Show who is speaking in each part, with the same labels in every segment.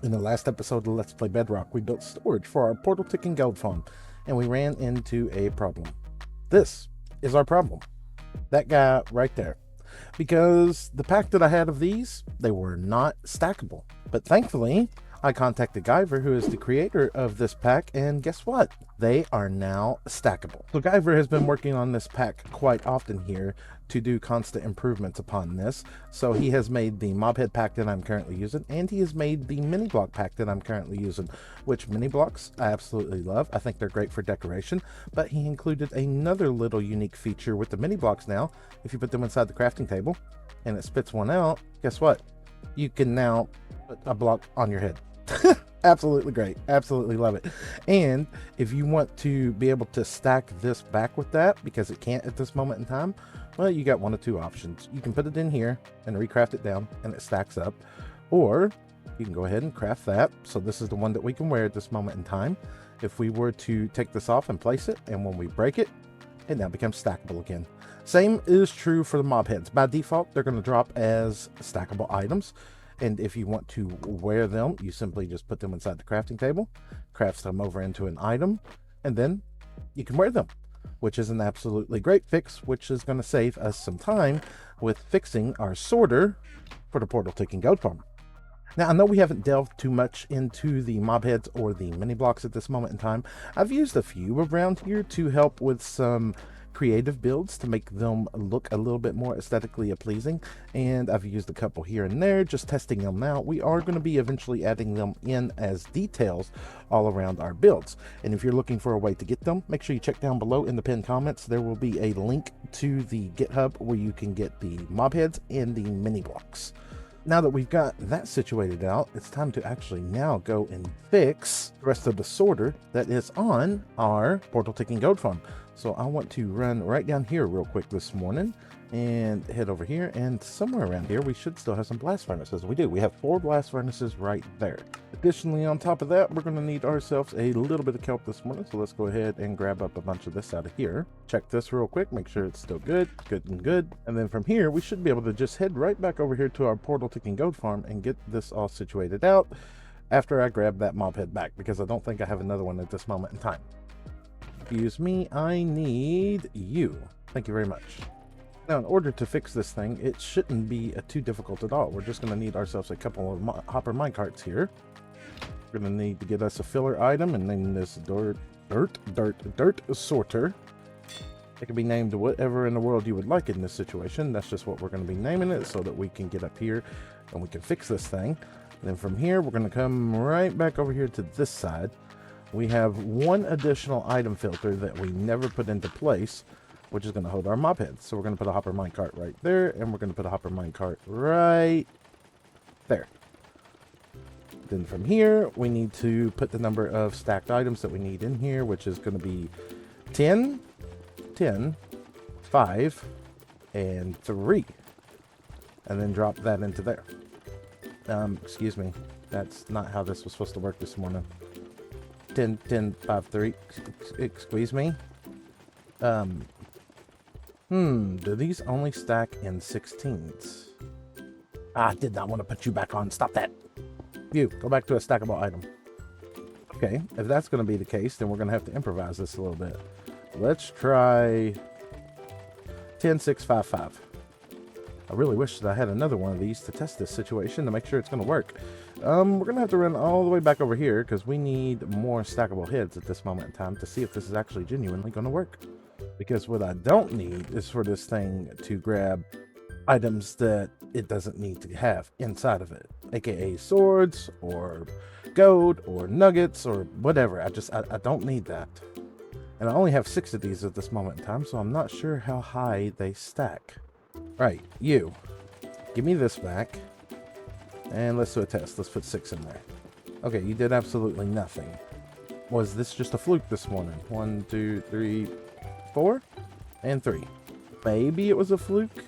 Speaker 1: In the last episode of Let's Play Bedrock, we built storage for our portal ticking gold farm, and we ran into a problem. This is our problem. That guy right there. Because the pack that I had of these, they were not stackable. But thankfully, I contacted Guyver, who is the creator of this pack, and guess what? They are now stackable. So Guyver has been working on this pack quite often here to do constant improvements upon this. So he has made the mobhead pack that I'm currently using, and he has made the mini block pack that I'm currently using, which mini blocks I absolutely love. I think they're great for decoration, but he included another little unique feature with the mini blocks now. If you put them inside the crafting table and it spits one out, guess what? You can now put a block on your head. Absolutely great. Absolutely love it. And if you want to be able to stack this back with that, because it can't at this moment in time, well, you got one of two options. You can put it in here and recraft it down and it stacks up, or you can go ahead and craft that. So this is the one that we can wear at this moment in time. If we were to take this off and place it, and when we break it, it now becomes stackable again. Same is true for the mob heads. By default, they're going to drop as stackable items. And if you want to wear them, you simply just put them inside the crafting table, crafts them over into an item, and then you can wear them, which is an absolutely great fix, which is going to save us some time with fixing our sorter for the portal ticking goat farm. Now, I know we haven't delved too much into the mob heads or the mini blocks at this moment in time. I've used a few around here to help with some creative builds to make them look a little bit more aesthetically pleasing, and I've used a couple here and there, just testing them out. We are going to be eventually adding them in as details all around our builds, and if you're looking for a way to get them, make sure you check down below in the pinned comments. There will be a link to the GitHub where you can get the mob heads and the mini blocks. Now that we've got that situated out, it's time to actually now go and fix the rest of the sorter that is on our portal ticking goat farm. So I want to run right down here real quick this morning and head over here, and somewhere around here we should still have some blast furnaces. We do. We have 4 blast furnaces right there. Additionally, on top of that, we're going to need ourselves a little bit of kelp this morning, so let's go ahead and grab up a bunch of this out of here. Check this real quick, make sure it's still good and good. And then from here, we should be able to just head right back over here to our portal ticking goat farm and get this all situated out after I grab that mob head back, because I don't think I have another one at this moment in time. Excuse me, I need you. Thank you very much. Now, in order to fix this thing, it shouldn't be too difficult at all. We're just going to need ourselves a couple of hopper minecarts here. We're going to need to get us a filler item and name this dirt sorter. It can be named whatever in the world you would like in this situation. That's just what we're going to be naming it, so that we can get up here and we can fix this thing. And then from here, we're going to come right back over here to this side. We have one additional item filter that we never put into place, which is going to hold our mob heads. So we're going to put a hopper minecart right there, and we're going to put a hopper minecart right there. Then from here, we need to put the number of stacked items that we need in here, which is going to be 10, 10, 5, and 3. And then drop that into there. Excuse me. That's not how this was supposed to work this morning. 10, 10, 5, 3. Excuse me. Do these only stack in 16s? I did not want to put you back on. Stop that. You, go back to a stackable item. Okay, if that's going to be the case, then we're going to have to improvise this a little bit. Let's try 10, 6, 5, 5. I really wish that I had another one of these to test this situation to make sure it's going to work. We're going to have to run all the way back over here because we need more stackable heads at this moment in time to see if this is actually genuinely going to work. Because what I don't need is for this thing to grab items that it doesn't need to have inside of it, aka swords or gold or nuggets or whatever. I don't need that. And I only have 6 of these at this moment in time, so I'm not sure how high they stack. Right, you. Give me this back. And let's do a test. Let's put 6 in there. Okay, you did absolutely nothing. Was this just a fluke this morning? 1, 2, 3, 4, and 3. Maybe it was a fluke.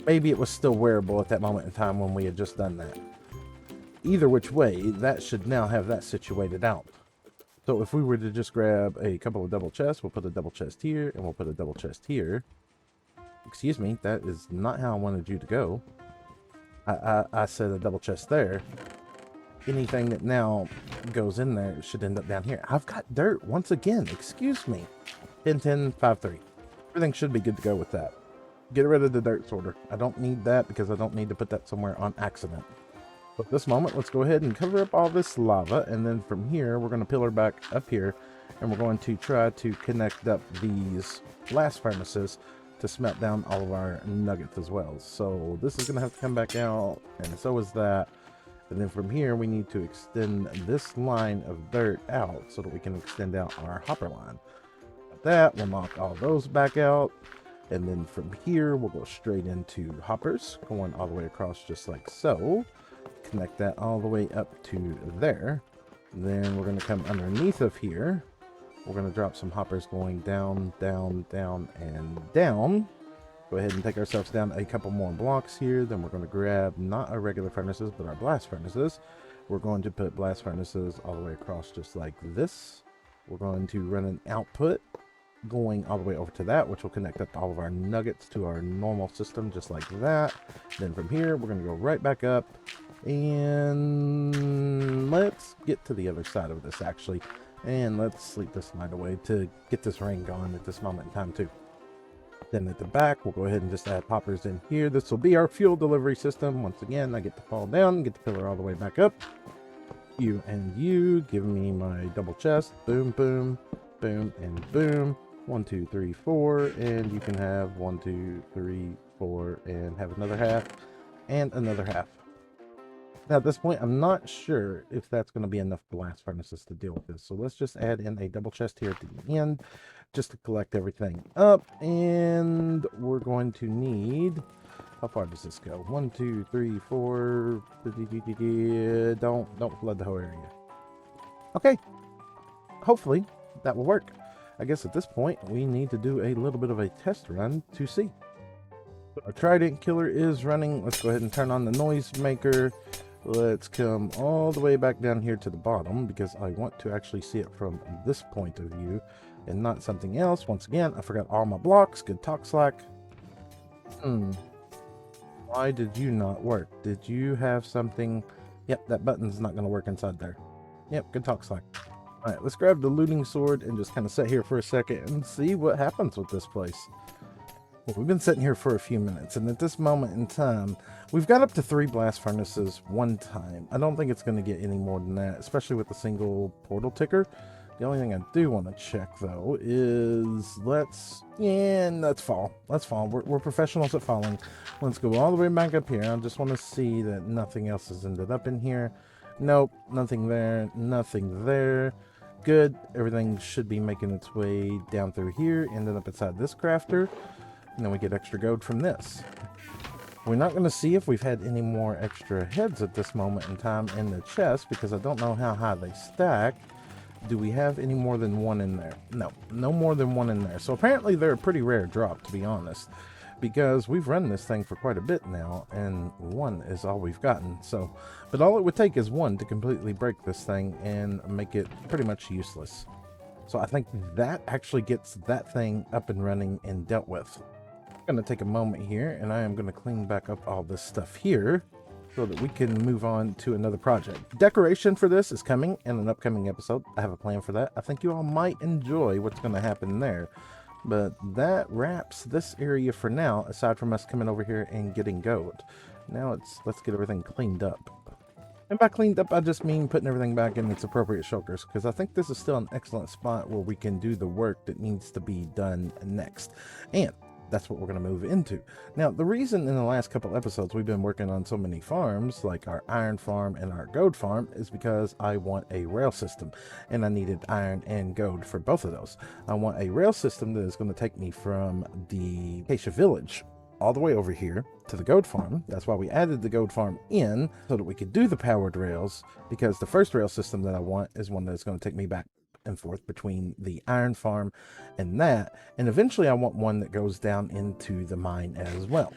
Speaker 1: Maybe it was still wearable at that moment in time when we had just done that. Either which way, that should now have that situated out. So if we were to just grab a couple of double chests, we'll put a double chest here, and we'll put a double chest here. Excuse me, that is not how I wanted you to go. I said a double chest there. anything that now goes in there should end up down here. I've got dirt once again. Excuse me. 10, 10, 5, 3. Everything should be good to go with that. Get rid of the dirt sorter. I don't need that because I don't need to put that somewhere on accident. But at this moment, let's go ahead and cover up all this lava. And then from here, we're going to pillar back up here. And we're going to try to connect up these blast furnaces to smelt down all of our nuggets as well. So this is going to have to come back out. And so is that. And then from here, we need to extend this line of dirt out so that we can extend out our hopper line. Like that, we'll knock all those back out. And then from here, we'll go straight into hoppers, going all the way across just like so. Connect that all the way up to there. Then we're going to come underneath of here. We're going to drop some hoppers going down, down, down, and down. Go ahead and take ourselves down a couple more blocks here. Then we're going to grab not our regular furnaces, but our blast furnaces. We're going to put blast furnaces all the way across just like this. We're going to run an output going all the way over to that, which will connect up all of our nuggets to our normal system just like that. Then from here, we're going to go right back up. And let's get to the other side of this actually. And let's sleep this night away to get this rain going at this moment in time too. Then at the back, we'll go ahead and just add hoppers in here. This will be our fuel delivery system. Once again, I get to fall down, get the pillar all the way back up. You and you, give me my double chest. Boom, boom, boom, and boom. 1, 2, 3, 4. And you can have 1, 2, 3, 4, and have another half and another half. Now at this point, I'm not sure if that's going to be enough blast furnaces to deal with this. So let's just add in a double chest here at the end just to collect everything up. And we're going to need, how far does this go? 1, 2, 3, 4. Don't flood the whole area. Okay. Hopefully that will work. I guess at this point, we need to do a little bit of a test run to see. Our Trident Killer is running. Let's go ahead and turn on the noise maker. Let's come all the way back down here to the bottom because I want to actually see it from this point of view and not something else. Once again, I forgot all my blocks. Good talk, Slack. Why did you not work? Did you have something? Yep, that button's not going to work inside there. Yep, good talk, Slack. All right, let's grab the looting sword and just kind of sit here for a second and see what happens with this place. Well, we've been sitting here for a few minutes, and at this moment in time, we've got up to 3 blast furnaces one time. I don't think it's going to get any more than that, especially with the single portal ticker. The only thing I do want to check, though, is let's fall. Let's fall. We're professionals at falling. Let's go all the way back up here. I just want to see that nothing else has ended up in here. Nope, nothing there, nothing there. Good. Everything should be making its way down through here, ending up inside this crafter. And then we get extra gold from this. We're not going to see if we've had any more extra heads at this moment in time in the chest because I don't know how high they stack. Do we have any more than 1 in there? No, no more than 1 in there. So apparently they're a pretty rare drop, to be honest, because we've run this thing for quite a bit now, and 1 is all we've gotten. So, but all it would take is 1 to completely break this thing and make it pretty much useless. So I think that actually gets that thing up and running and dealt with. I'm going to take a moment here, and I am going to clean back up all this stuff here so that we can move on to another project. Decoration for this is coming in an upcoming episode. I have a plan for that. I think you all might enjoy what's going to happen there. But that wraps this area for now, aside from us coming over here and getting gold. Now let's get everything cleaned up. And by cleaned up, I just mean putting everything back in its appropriate shulkers, because I think this is still an excellent spot where we can do the work that needs to be done next. And that's what we're going to move into. Now, the reason in the last couple episodes we've been working on so many farms, like our iron farm and our gold farm, is because I want a rail system, and I needed iron and gold for both of those. I want a rail system that is going to take me from the Acacia Village all the way over here to the gold farm. That's why we added the gold farm in, so that we could do the powered rails, because the first rail system that I want is one that's going to take me back and forth between the iron farm and that, and eventually I want one that goes down into the mine as well.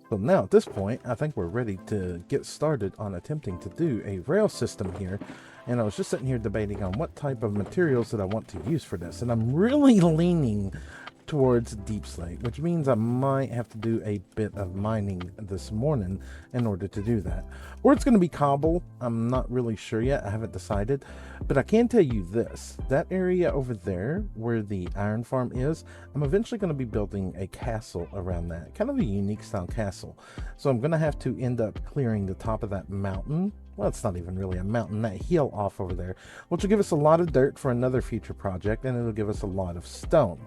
Speaker 1: So now at this point, I think we're ready to get started on attempting to do a rail system here. And I was just sitting here debating on what type of materials that I want to use for this, and I'm really leaning towards deep slate, which means I might have to do a bit of mining this morning in order to do that. Or it's going to be cobble. I'm not really sure yet. I haven't decided. But I can tell you this. That area over there where the iron farm is, I'm eventually going to be building a castle around that. Kind of a unique style castle. So I'm going to have to end up clearing the top of that mountain. Well, it's not even really a mountain, that hill off over there, which will give us a lot of dirt for another future project, and it'll give us a lot of stone.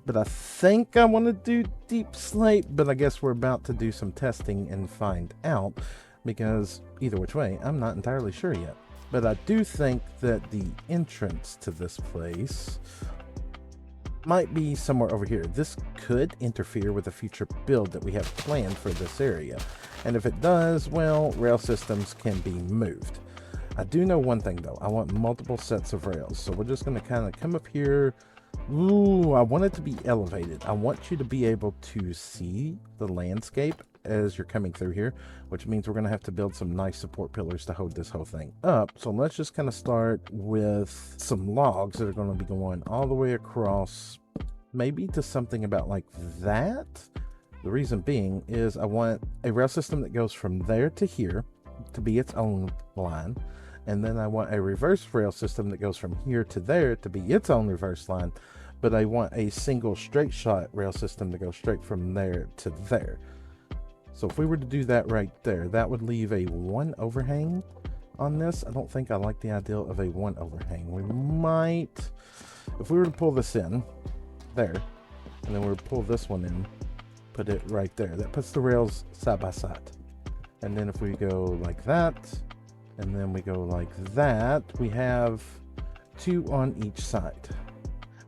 Speaker 1: But I think I want to do deep slate, but I guess we're about to do some testing and find out, because either which way, I'm not entirely sure yet. But I do think that the entrance to this place might be somewhere over here. This could interfere with a future build that we have planned for this area. And if it does, well, rail systems can be moved. I do know one thing though. I want multiple sets of rails. So we're just going to kind of come up here. Ooh, I want it to be elevated. I want you to be able to see the landscape as you're coming through here, which means we're going to have to build some nice support pillars to hold this whole thing up. So let's just kind of start with some logs that are going to be going all the way across, maybe to something about like that. The reason being is I want a rail system that goes from there to here to be its own line. And then I want a reverse rail system that goes from here to there to be its own reverse line. But I want a single straight shot rail system to go straight from there to there. So if we were to do that right there, that would leave a 1 overhang on this. I don't think I like the idea of a 1 overhang. We might, if we were to pull this in there, and then we would pull this one in, put it right there. That puts the rails side by side. And then if we go like that, and then we go like that, we have 2 on each side.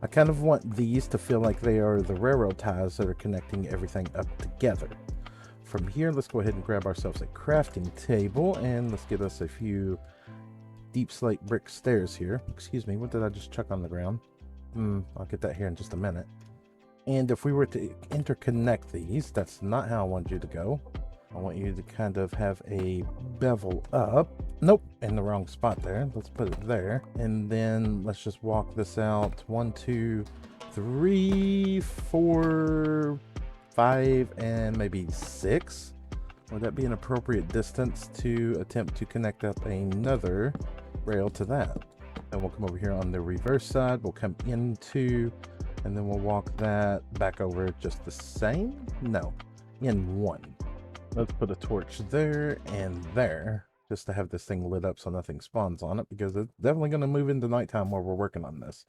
Speaker 1: I kind of want these to feel like they are the railroad ties that are connecting everything up together. From here, let's go ahead and grab ourselves a crafting table, and let's get us a few deep slate brick stairs here. Excuse me, what did I just chuck on the ground? I'll get that here in just a minute. And if we were to interconnect these, that's not how I want you to go. I want you to kind of have a bevel up. Nope, in the wrong spot there. Let's put it there. And then let's just walk this out. 1, 2, 3, 4, 5, and maybe 6. Would that be an appropriate distance to attempt to connect up another rail to that? Then we'll come over here on the reverse side. We'll come into, and then we'll walk that back over just the same. No, in 1. Let's put a torch there and there, just to have this thing lit up so nothing spawns on it, because it's definitely going to move into nighttime while we're working on this.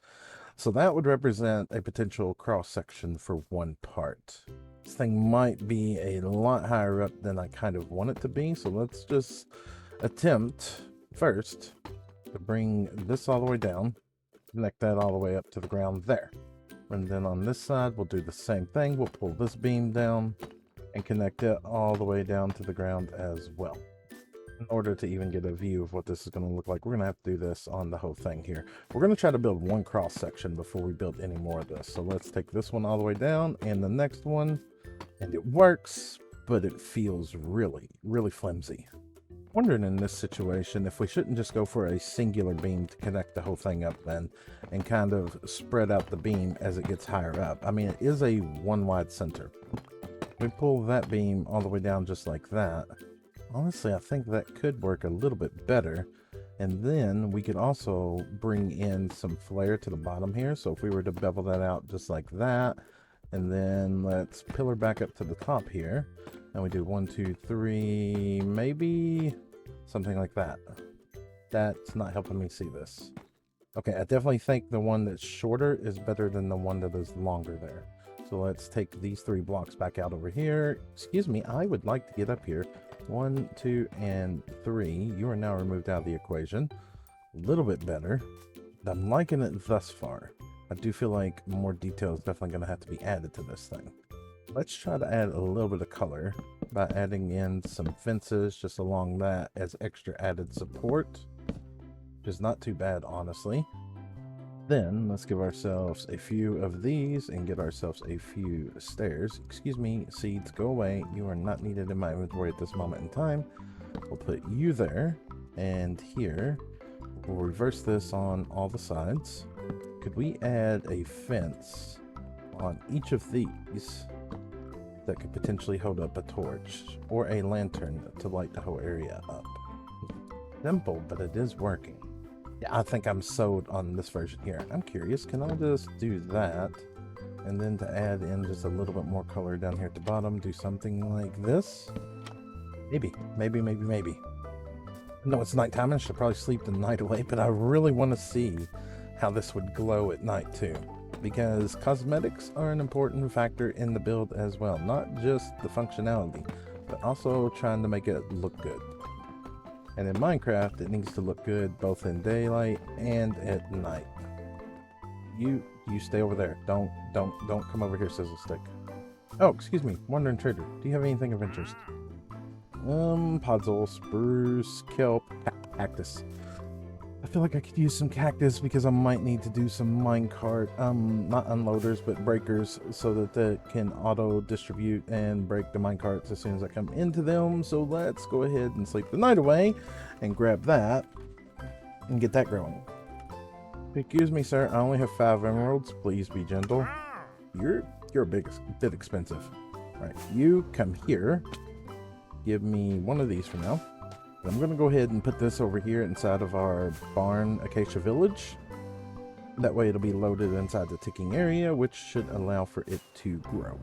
Speaker 1: So that would represent a potential cross section for 1 part. This thing might be a lot higher up than I kind of want it to be, so let's just attempt first to bring this all the way down, connect that all the way up to the ground there. And then on this side, we'll do the same thing. We'll pull this beam down and connect it all the way down to the ground as well. In order to even get a view of what this is going to look like, we're going to have to do this on the whole thing here. We're going to try to build 1 cross section before we build any more of this. So let's take this one all the way down and the next one, and it works, but it feels really, really flimsy. Wondering in this situation if we shouldn't just go for a singular beam to connect the whole thing up then, and kind of spread out the beam as it gets higher up. I mean, it is a 1 wide center. We pull that beam all the way down just like that. Honestly, I think that could work a little bit better. And then we could also bring in some flare to the bottom here. So if we were to bevel that out just like that, and then let's pillar back up to the top here. And we do 1, 2, 3, maybe something like that. That's not helping me see this. Okay, I definitely think the one that's shorter is better than the one that is longer there. So let's take these 3 blocks back out over here. Excuse me, I would like to get up here. 1, 2, and 3. You are now removed out of the equation. A little bit better. I'm liking it thus far. I do feel like more detail is definitely going to have to be added to this thing. Let's try to add a little bit of color by adding in some fences just along that as extra added support, which is not too bad, honestly. Then let's give ourselves a few of these and get ourselves a few stairs. Excuse me, seeds, go away. You are not needed in my inventory at this moment in time. We'll put you there and here. We'll reverse this on all the sides. Could we add a fence on each of these that could potentially hold up a torch or a lantern to light the whole area up. Simple, but it is working. Yeah, I think I'm sold on this version here. I'm curious, can I just do that? And then to add in just a little bit more color down here at the bottom, do something like this? Maybe. No, it's nighttime. I should probably sleep the night away, but I really want to see how this would glow at night too. Because cosmetics are an important factor in the build as well. Not just the functionality, but also trying to make it look good. And in Minecraft, it needs to look good both in daylight and at night. You stay over there. Don't come over here, Sizzle Stick. Oh, excuse me, Wandering Trader. Do you have anything of interest? Podzol, spruce, kelp, cactus. I feel like I could use some cactus because I might need to do some minecart, not unloaders, but breakers, so that they can auto-distribute and break the minecarts as soon as I come into them. So let's go ahead and sleep the night away and grab that and get that growing. Excuse me, sir. I only have 5 emeralds. Please be gentle. You're a bit expensive. All right, you come here. Give me one of these for now. I'm going to go ahead and put this over here inside of our barn acacia village. That way it'll be loaded inside the ticking area, which should allow for it to grow.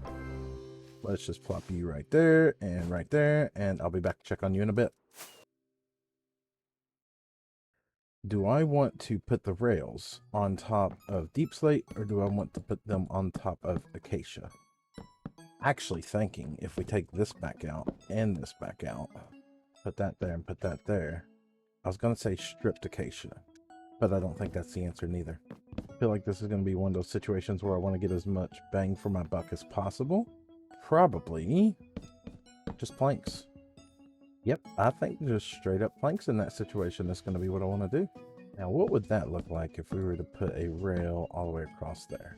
Speaker 1: Let's just plop you right there, and I'll be back to check on you in a bit. Do I want to put the rails on top of deep slate, or do I want to put them on top of acacia? Actually thinking if we take this back out and this back out, put that there and put that there. I was going to say stripped acacia, but I don't think that's the answer neither. I feel like this is going to be one of those situations where I want to get as much bang for my buck as possible. Probably just planks. Yep, I think just straight up planks in that situation is going to be what I want to do. Now, what would that look like if we were to put a rail all the way across there?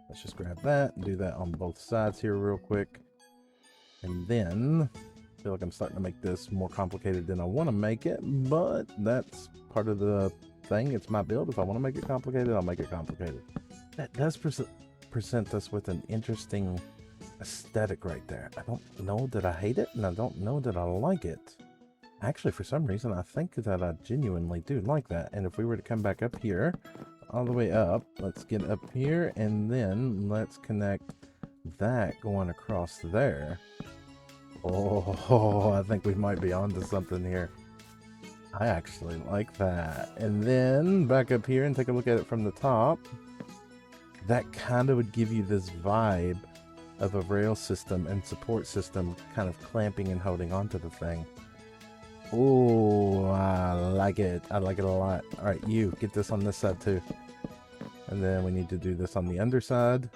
Speaker 1: Let's just grab that and do that on both sides here real quick. And then I feel like I'm starting to make this more complicated than I want to make it, but that's part of the thing. It's my build. If I want to make it complicated, I'll make it complicated. That does present us with an interesting aesthetic right there. I don't know that I hate it, and I don't know that I like it. Actually, for some reason, I think that I genuinely do like that. And if we were to come back up here, all the way up, let's get up here, and then let's connect that going across there. Oh, I think we might be onto something here. I actually like that. And then back up here and take a look at it from the top. That kind of would give you this vibe of a rail system and support system kind of clamping and holding onto the thing. Oh, I like it. I like it a lot. All right, you get this on this side too. And then we need to do this on the underside.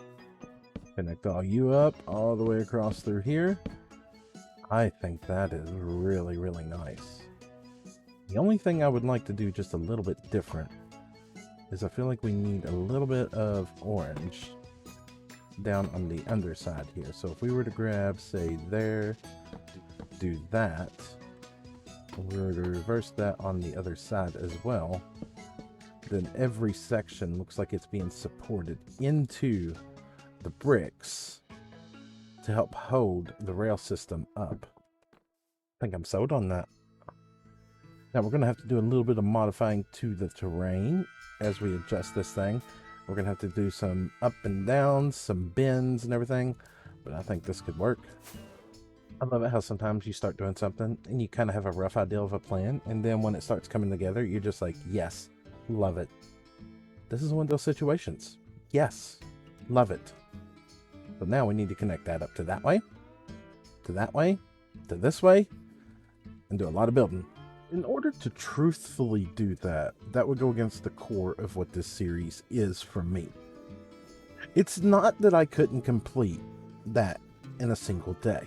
Speaker 1: Connect all you up all the way across through here. I think that is really, really nice. The only thing I would like to do just a little bit different is I feel like we need a little bit of orange down on the underside here. So if we were to grab, say, there, do that, and we were to reverse that on the other side as well, then every section looks like it's being supported into the bricks to help hold the rail system up. I think I'm sold on that. Now we're going to have to do a little bit of modifying to the terrain as we adjust this thing. We're going to have to do some up and downs, some bends and everything, but I think this could work. I love it how sometimes you start doing something and you kind of have a rough idea of a plan, and then when it starts coming together, you're just like, yes, love it. This is one of those situations. Yes, love it. But now we need to connect that up to that way, to that way, to this way, and do a lot of building. In order to truthfully do that, that would go against the core of what this series is for me. It's not that I couldn't complete that in a single day.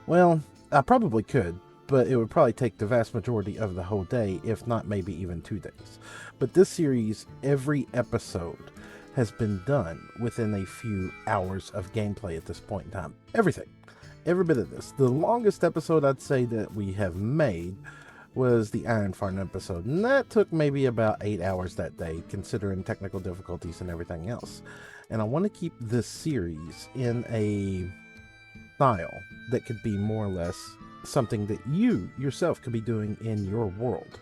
Speaker 1: Well, I probably could, but it would probably take the vast majority of the whole day, if not maybe even 2 days. But this series, every episode has been done within a few hours of gameplay at this point in time. Everything. Every bit of this. The longest episode I'd say that we have made was the Iron Farm episode, and that took maybe about 8 hours that day, considering technical difficulties and everything else. And I want to keep this series in a style that could be more or less something that you yourself could be doing in your world.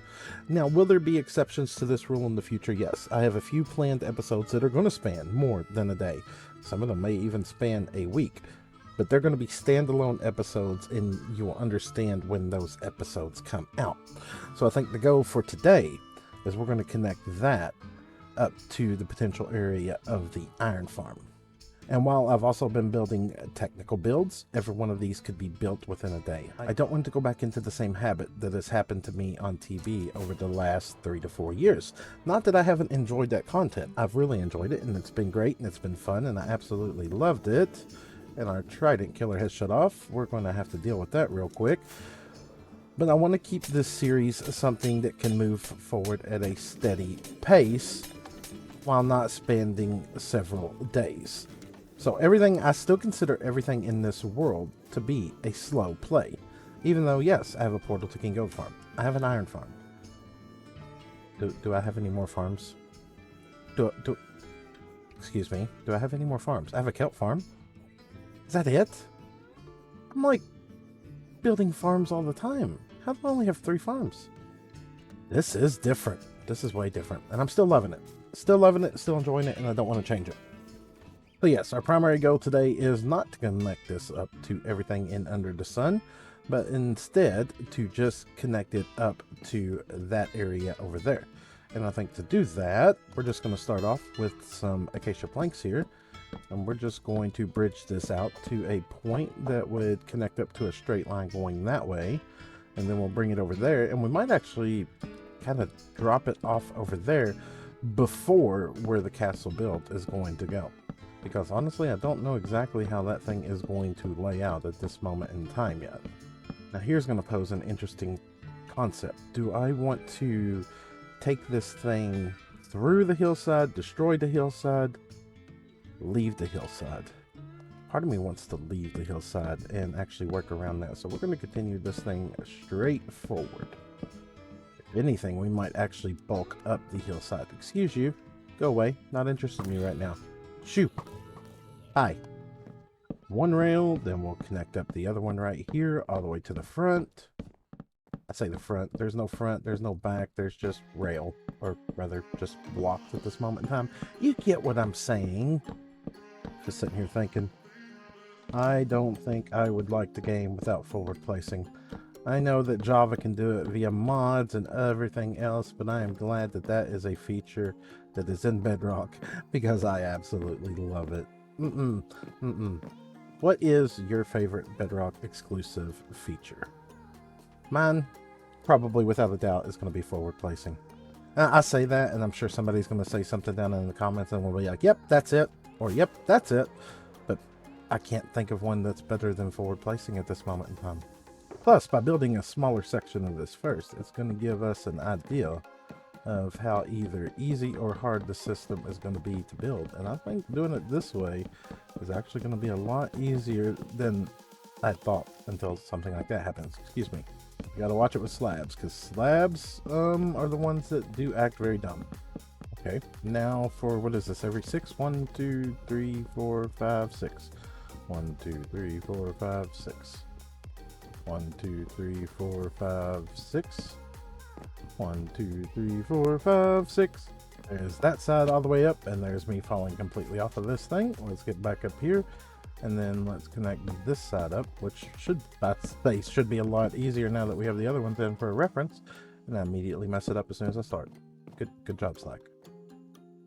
Speaker 1: Now, will there be exceptions to this rule in the future? Yes. I have a few planned episodes that are going to span more than a day. Some of them may even span a week. But they're going to be standalone episodes, and you will understand when those episodes come out. So I think the goal for today is we're going to connect that up to the potential area of the iron farm. And while I've also been building technical builds, every one of these could be built within a day. I don't want to go back into the same habit that has happened to me on TV over the last 3 to 4 years. Not that I haven't enjoyed that content. I've really enjoyed it, and it's been great, and it's been fun, and I absolutely loved it. And our trident killer has shut off. We're going to have to deal with that real quick. But I want to keep this series something that can move forward at a steady pace while not spending several days. So I still consider everything in this world to be a slow play. Even though, yes, I have a portal ticking gold farm. I have an iron farm. Do I have any more farms? Excuse me. Do I have any more farms? I have a kelp farm. Is that it? I'm like building farms all the time. How do I only have 3 farms? This is different. This is way different. And I'm still loving it. Still loving it, still enjoying it, and I don't want to change it. So yes, our primary goal today is not to connect this up to everything in under the sun, but instead to just connect it up to that area over there. And I think to do that, we're just going to start off with some acacia planks here. And we're just going to bridge this out to a point that would connect up to a straight line going that way. And then we'll bring it over there. And we might actually kind of drop it off over there before where the castle build is going to go. Because honestly, I don't know exactly how that thing is going to lay out at this moment in time yet. Now here's going to pose an interesting concept. Do I want to take this thing through the hillside, destroy the hillside, leave the hillside? Part of me wants to leave the hillside and actually work around that. So we're going to continue this thing straight forward. If anything, we might actually bulk up the hillside. Excuse you. Go away. Not interested in you right now. Shoo. Hi. One rail, then we'll connect up the other one right here all the way to the front. I say the front. There's no front. There's no back. There's just rail. Or rather, just blocks at this moment in time. You get what I'm saying. Just sitting here thinking, I don't think I would like the game without forward placing. I know that Java can do it via mods and everything else, but I am glad that that is a feature that is in Bedrock because I absolutely love it. What is your favorite Bedrock exclusive feature? Mine, probably without a doubt, is going to be forward placing. I say that, and I'm sure somebody's going to say something down in the comments and we'll be like, yep, that's it. Or, yep, that's it. But I can't think of one that's better than forward placing at this moment in time. Plus, by building a smaller section of this first, it's going to give us an idea of how either easy or hard the system is going to be to build. And I think doing it this way is actually going to be a lot easier than I thought until something like that happens. Excuse me. You got to watch it with slabs, because slabs are the ones that do act very dumb. Okay, now for, what is this, every 6? 1, 2, 3, 4, 5, 6. 1, 2, 3, 4, 5, 6. 1, 2, 3, 4, 5, 6. 1, 2, 3, 4, 5, 6. There's that side all the way up, and there's me falling completely off of this thing. Let's get back up here, and then let's connect this side up, which should be a lot easier now that we have the other ones in for a reference. And I immediately mess it up as soon as I start. Good job, Slack.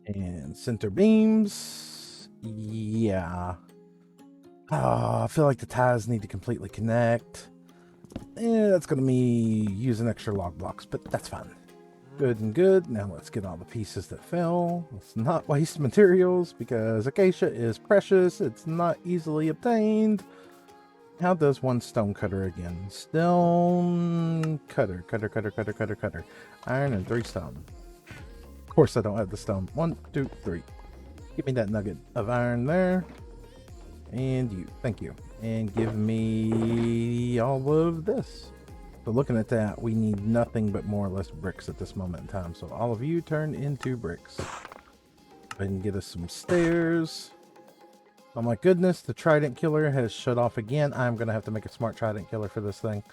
Speaker 1: And center beams. Yeah. I feel like the ties need to completely connect. That's going to be using extra log blocks, but that's fine. Good and good. Now let's get all the pieces that fell. Let's not waste materials because acacia is precious. It's not easily obtained. How does one stone cutter again? Stone cutter. Cutter. Iron and 3 stone. Of course I don't have the stone. 1, 2, 3. Give me that nugget of iron there. And you. Thank you. And give me all of this. So looking at that, we need nothing but more or less bricks at this moment in time. So all of you turn into bricks. Go ahead and get us some stairs. Oh my goodness, the trident killer has shut off again. I'm going to have to make a smart trident killer for this thing.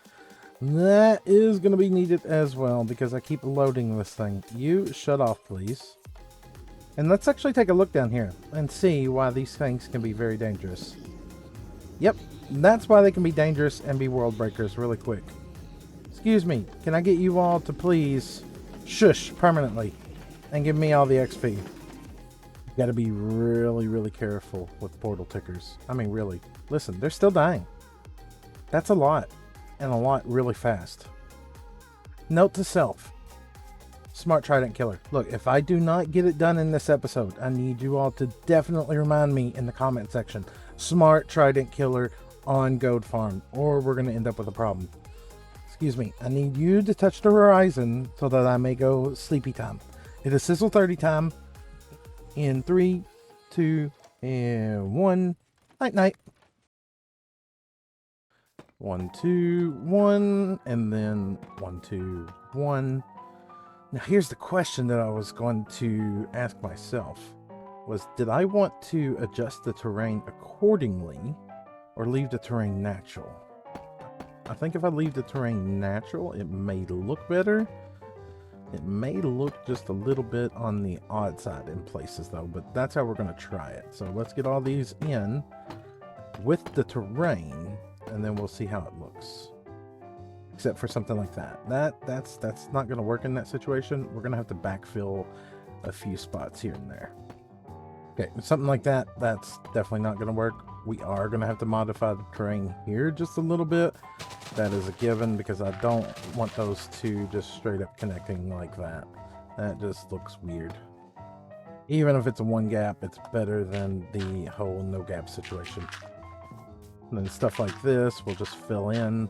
Speaker 1: That is going to be needed as well because I keep loading this thing. You shut off, please. And let's actually take a look down here and see why these things can be very dangerous. Yep, that's why they can be dangerous and be world breakers really quick. Excuse me, can I get you all to please shush permanently and give me all the XP? You gotta be really, really careful with portal tickers. I mean, really. Listen, they're still dying. That's a lot. And a lot really fast. Note to self. Smart trident killer. Look, if I do not get it done in this episode, I need you all to definitely remind me in the comment section. Smart trident killer on Goat Farm, or we're going to end up with a problem. Excuse me. I need you to touch the horizon so that I may go sleepy time. It is sizzle 30 time. In 3, 2, and 1. Night, night. 1, 2, 1, and then 1, 2, 1. Now here's the question that I was going to ask myself was, did I want to adjust the terrain accordingly or leave the terrain natural? I think if I leave the terrain natural, it may look better. It may look just a little bit on the odd side in places though, but that's how we're going to try it. So let's get all these in with the terrain and then we'll see how it looks. Except for something like that. That's not going to work in that situation. We're going to have to backfill a few spots here and there. Okay, something like that, that's definitely not going to work. We are going to have to modify the terrain here just a little bit. That is a given because I don't want those two just straight up connecting like that. That just looks weird. Even if it's a one gap, it's better than the whole no gap situation. And then stuff like this, we'll just fill in.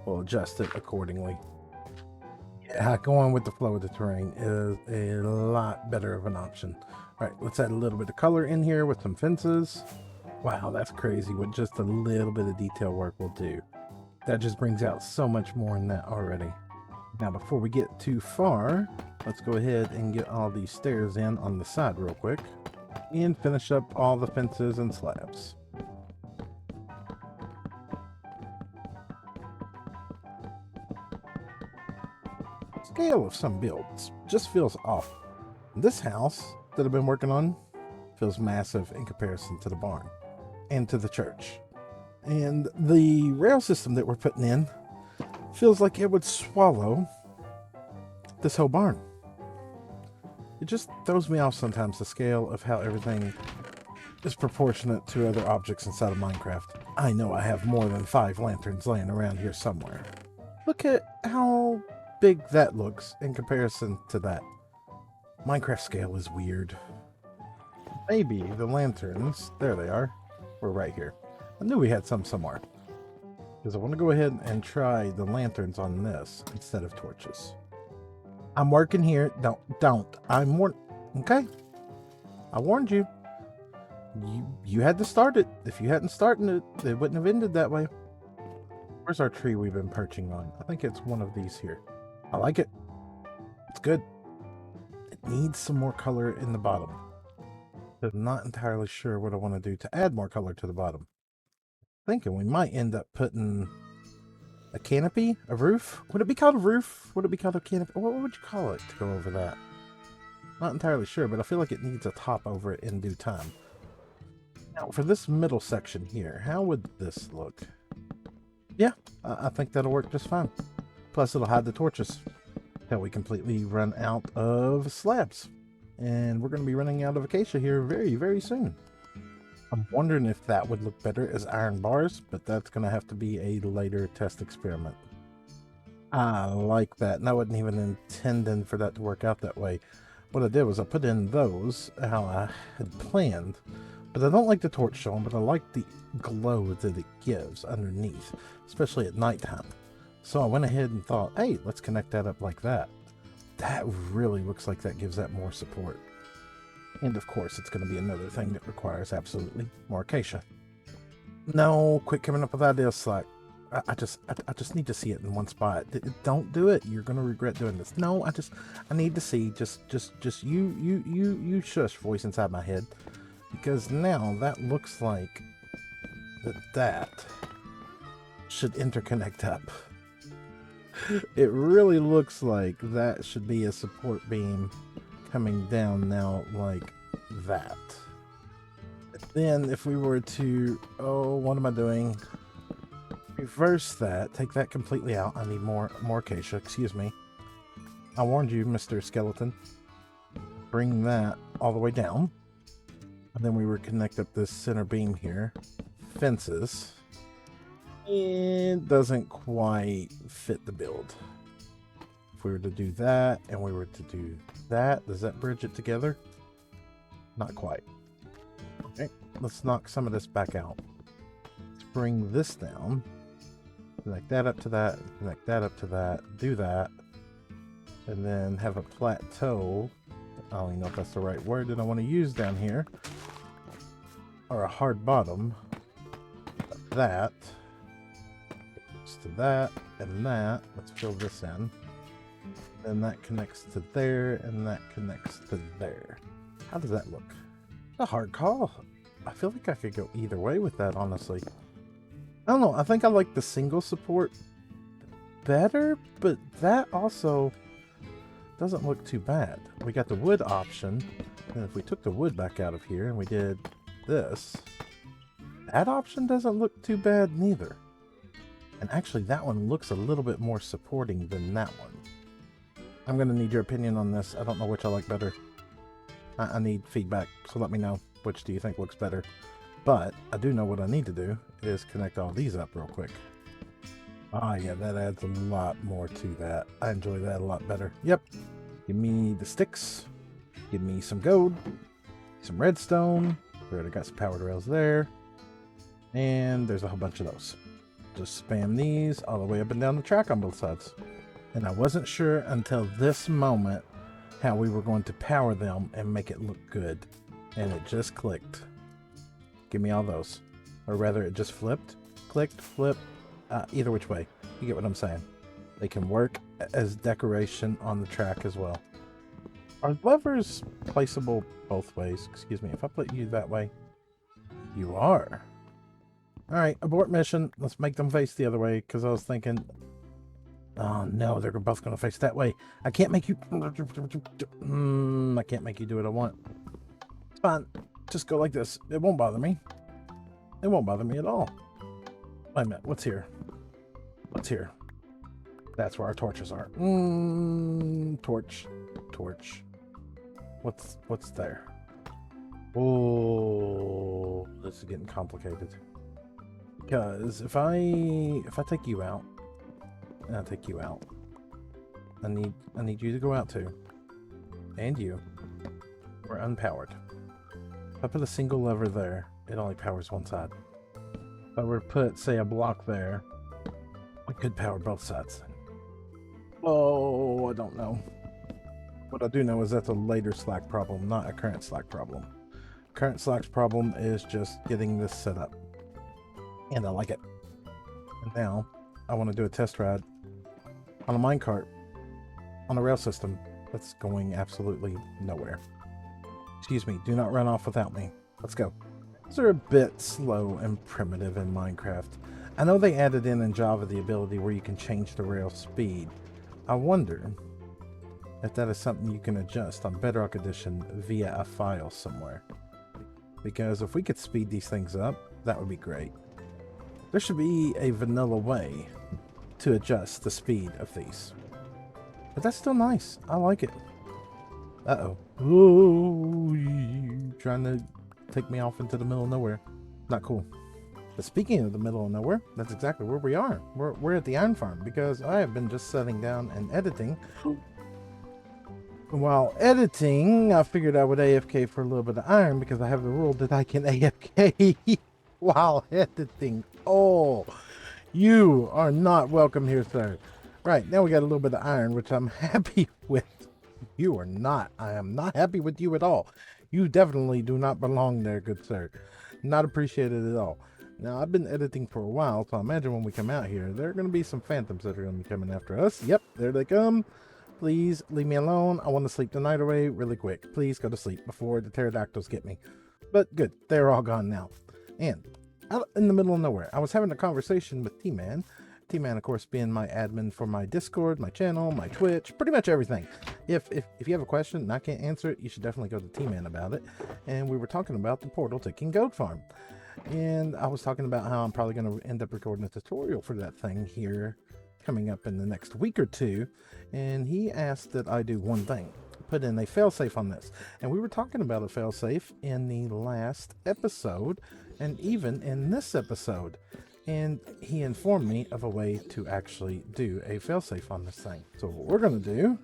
Speaker 1: We'll adjust it accordingly. Yeah, going with the flow of the terrain is a lot better of an option. All right, let's add a little bit of color in here with some fences. Wow, that's crazy what just a little bit of detail work will do. That just brings out so much more in that already. Now, before we get too far, let's go ahead and get all these stairs in on the side real quick and finish up all the fences and slabs. Scale of some builds just feels off. This house that I've been working on feels massive in comparison to the barn and to the church. And the rail system that we're putting in feels like it would swallow this whole barn. It just throws me off sometimes, the scale of how everything is proportionate to other objects inside of Minecraft. I know I have more than 5 lanterns laying around here somewhere. Look at how big that looks in comparison to that. Minecraft scale is weird. Maybe the lanterns, there they are, were right here. I knew we had some somewhere. Because I want to go ahead and try the lanterns on this instead of torches. I'm working here. Don't. I'm warned. Okay. I warned you. You had to start it. If you hadn't started it, it wouldn't have ended that way. Where's our tree we've been perching on? I think it's one of these here. I like it. It's good. It needs some more color in the bottom. I'm not entirely sure what I want to do to add more color to the bottom. Thinking we might end up putting a canopy, a roof. Would it be called a roof? Would it be called a canopy? What would you call it to go over that? Not entirely sure, but I feel like it needs a top over it in due time. Now, for this middle section here, how would this look? Yeah, I think that'll work just fine. Plus, it'll hide the torches until we completely run out of slabs. And we're going to be running out of acacia here very, very soon. I'm wondering if that would look better as iron bars, but that's going to have to be a later test experiment. I like that, and I wasn't even intending for that to work out that way. What I did was I put in those how I had planned, but I don't like the torch showing, but I like the glow that it gives underneath, especially at nighttime. So I went ahead and thought, hey, let's connect that up like that. That really looks like that gives that more support. And of course, it's going to be another thing that requires absolutely more acacia. No, quit coming up with ideas, Slack. I just need to see it in one spot. Don't do it. You're gonna regret doing this. No, I need to see. Just you shush voice inside my head, because now that looks like that should interconnect up. It really looks like that should be a support beam coming down now, like that. Then if we were to, oh, what am I doing? Reverse that, take that completely out. I need more acacia, excuse me. I warned you, Mr. Skeleton. Bring that all the way down. And then we would connect up this center beam here. Fences. It doesn't quite fit the build. If we were to do that, and we were to do that, does that bridge it together? Not quite. Okay, let's knock some of this back out. Let's bring this down. Connect that up to that, connect that up to that, do that, and then have a plateau. I don't even know if that's the right word that I want to use down here. Or a hard bottom. That. To that and that. Let's fill this in. Then that connects to there, and that connects to there. How does that look? A hard call. I feel like I could go either way with that, honestly. I don't know. I think I like the single support better, but that also doesn't look too bad. We got the wood option, and if we took the wood back out of here and we did this, that option doesn't look too bad neither. And actually, that one looks a little bit more supporting than that one. I'm going to need your opinion on this. I don't know which I like better. I need feedback, so let me know. Which do you think looks better? But I do know what I need to do is connect all these up real quick. Ah, yeah, that adds a lot more to that. I enjoy that a lot better. Yep. Give me the sticks. Give me some gold. Some redstone. We already got some powered rails there. And there's a whole bunch of those. Just spam these all the way up and down the track on both sides. And I wasn't sure until this moment how we were going to power them and make it look good. And it just clicked. Give me all those. Or rather, it just flipped, clicked, flipped. Either which way. You get what I'm saying. They can work as decoration on the track as well. Are levers placeable both ways? Excuse me, if I put you that way. You are. Alright, abort mission. Let's make them face the other way, because I was thinking, oh no, they're both going to face that way. I can't make you... I can't make you do what I want. It's fine. Just go like this. It won't bother me. It won't bother me at all. Wait a minute. What's here? What's here? That's where our torches are. Torch. Torch. What's there? Oh, this is getting complicated. Because if I take you out, and I take you out, I need you to go out too. And you. We're unpowered. If I put a single lever there, it only powers one side. If I were to put, say, a block there, we could power both sides. Oh, I don't know. What I do know is that's a later Slack problem, not a current Slack problem. Current Slack's problem is just getting this set up. And I like it. And now, I want to do a test ride on a minecart on a rail system that's going absolutely nowhere. Excuse me, do not run off without me. Let's go. These are a bit slow and primitive in Minecraft. I know they added in Java the ability where you can change the rail speed. I wonder if that is something you can adjust on Bedrock Edition via a file somewhere. Because if we could speed these things up, that would be great. There should be a vanilla way to adjust the speed of these. But that's still nice. I like it. Uh-oh. Ooh, you trying to take me off into the middle of nowhere. Not cool. But speaking of the middle of nowhere, that's exactly where we are. We're at the iron farm because I have been just sitting down and editing. While editing, I figured I would AFK for a little bit of iron because I have the rule that I can AFK while editing. Oh, you are not welcome here, sir. Right, now we got a little bit of iron, which I'm happy with. You are not. I am not happy with you at all. You definitely do not belong there, good sir. Not appreciated at all. Now, I've been editing for a while, so I imagine when we come out here, there are going to be some phantoms that are going to be coming after us. Yep, there they come. Please leave me alone. I want to sleep the night away really quick. Please go to sleep before the pterodactyls get me. But good, they're all gone now. And out in the middle of nowhere, I was having a conversation with T-Man. T-Man, of course, being my admin for my Discord, my channel, my Twitch, pretty much everything. If you have a question and I can't answer it, you should definitely go to T-Man about it. And we were talking about the portal ticking goat farm. And I was talking about how I'm probably going to end up recording a tutorial for that thing here coming up in the next week or two. And he asked that I do one thing, put in a failsafe on this. And we were talking about a failsafe in the last episode and even in this episode. And he informed me of a way to actually do a failsafe on this thing. So what we're going to do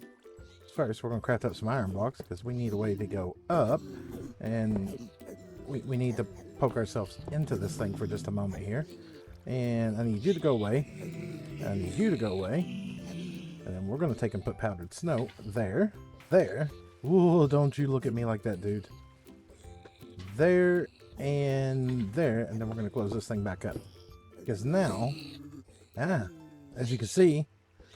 Speaker 1: is first we're going to craft up some iron blocks because we need a way to go up, and we need to poke ourselves into this thing for just a moment here. And I need you to go away. I need you to go away. And then we're going to take and put powdered snow there. There. Ooh, don't you look at me like that, dude. There and there. And then we're going to close this thing back up. Because now, as you can see,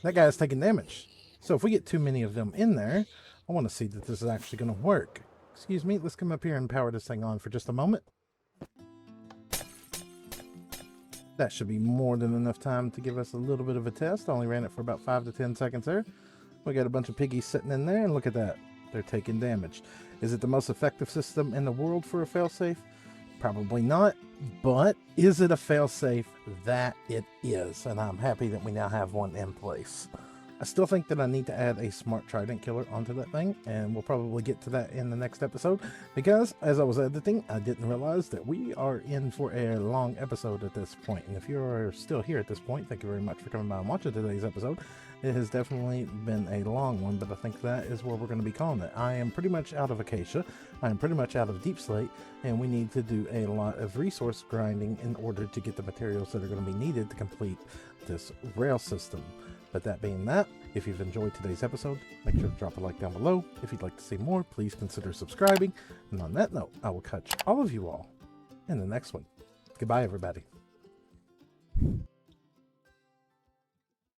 Speaker 1: that guy's taking damage. So if we get too many of them in there, I want to see that this is actually going to work. Excuse me, let's come up here and power this thing on for just a moment. That should be more than enough time to give us a little bit of a test. I only ran it for about 5 to 10 seconds there. We got a bunch of piggies sitting in there, and look at that. They're taking damage. Is it the most effective system in the world for a failsafe? Probably not, but is it a failsafe? That it is, and I'm happy that we now have one in place. I still think that I need to add a smart trident killer onto that thing, and we'll probably get to that in the next episode, because as I was editing, I didn't realize that we are in for a long episode at this point. And if you're still here at this point, thank you very much for coming by and watching today's episode. It has definitely been a long one, but I think that is where we're going to be calling it. I am pretty much out of acacia, I am pretty much out of deep slate, and we need to do a lot of resource grinding in order to get the materials that are going to be needed to complete this rail system. But that being that, if you've enjoyed today's episode, make sure to drop a like down below. If you'd like to see more, please consider subscribing. And on that note, I will catch all of you all in the next one. Goodbye, everybody.